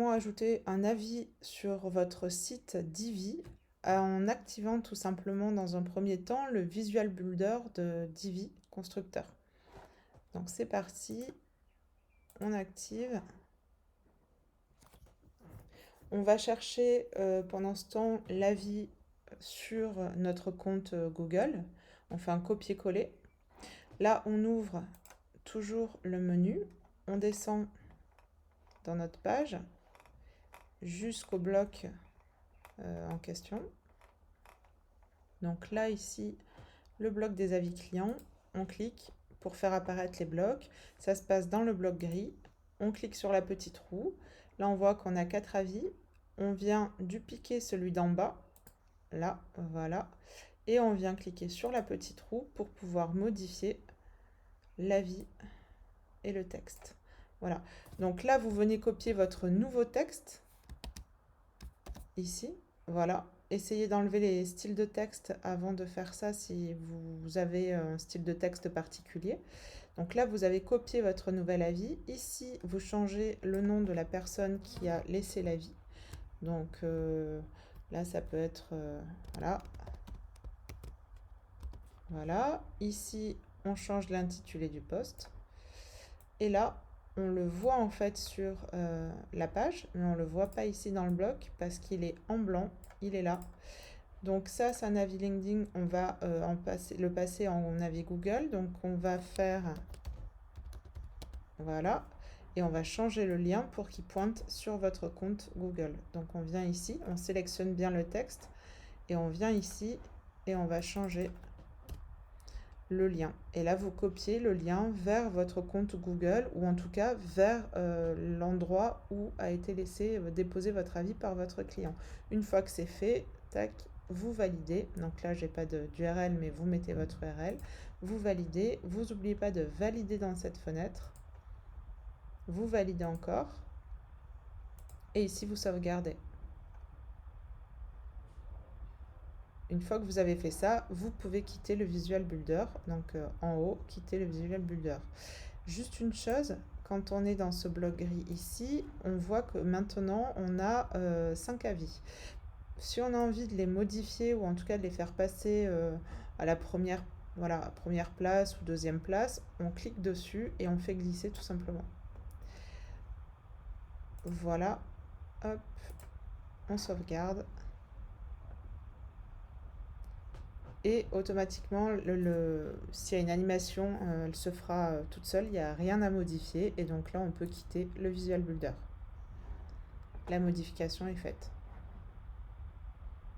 comment ajouter un avis sur votre site Divi en activant tout simplement dans un premier temps le Visual Builder de Divi Constructeur. Donc c'est parti, on active. On va chercher pendant ce temps l'avis sur notre compte Google. On fait un copier-coller. Là, on ouvre toujours le menu. On descend dans notre page jusqu'au bloc en question. Donc là, ici, le bloc des avis clients. On clique pour faire apparaître les blocs. Ça se passe dans le bloc gris. On clique sur la petite roue. Là, on voit qu'on a 4 avis. On vient dupliquer celui d'en bas. Là, voilà. Et on vient cliquer sur la petite roue pour pouvoir modifier l'avis et le texte. Voilà. Donc là, vous venez copier votre nouveau texte. Ici. Voilà. Essayez d'enlever les styles de texte avant de faire ça si vous avez un style de texte particulier. Donc là, vous avez copié votre nouvel avis. Ici, vous changez le nom de la personne qui a laissé l'avis. Donc là, ça peut être... voilà. Voilà. Ici, on change l'intitulé du post. Et là, on le voit en fait sur la page, mais on ne le voit pas ici dans le bloc parce qu'il est en blanc. Il est là. Donc ça, c'est un avis LinkedIn. On va le passer en avis Google. Donc on va faire... Voilà. Et on va changer le lien pour qu'il pointe sur votre compte Google. Donc on vient ici, on sélectionne bien le texte et on vient ici et on va changer le lien. Et là, vous copiez le lien vers votre compte Google ou en tout cas vers l'endroit où a été déposé votre avis par votre client. Une fois que c'est fait, tac, vous validez. Donc là, j'ai pas d'URL, mais vous mettez votre URL. Vous validez. Vous n'oubliez pas de valider dans cette fenêtre. Vous validez encore. Et ici, vous sauvegardez. Une fois que vous avez fait ça, vous pouvez quitter le Visual Builder. Donc en haut, quitter le Visual Builder. Juste une chose, quand on est dans ce bloc gris ici, on voit que maintenant, on a 5 avis. Si on a envie de les modifier ou en tout cas de les faire passer à la première place ou deuxième place, on clique dessus et on fait glisser tout simplement. Voilà, hop, on sauvegarde. Et automatiquement, s'il y a une animation, elle se fera toute seule, il n'y a rien à modifier. Et donc là, on peut quitter le Visual Builder. La modification est faite.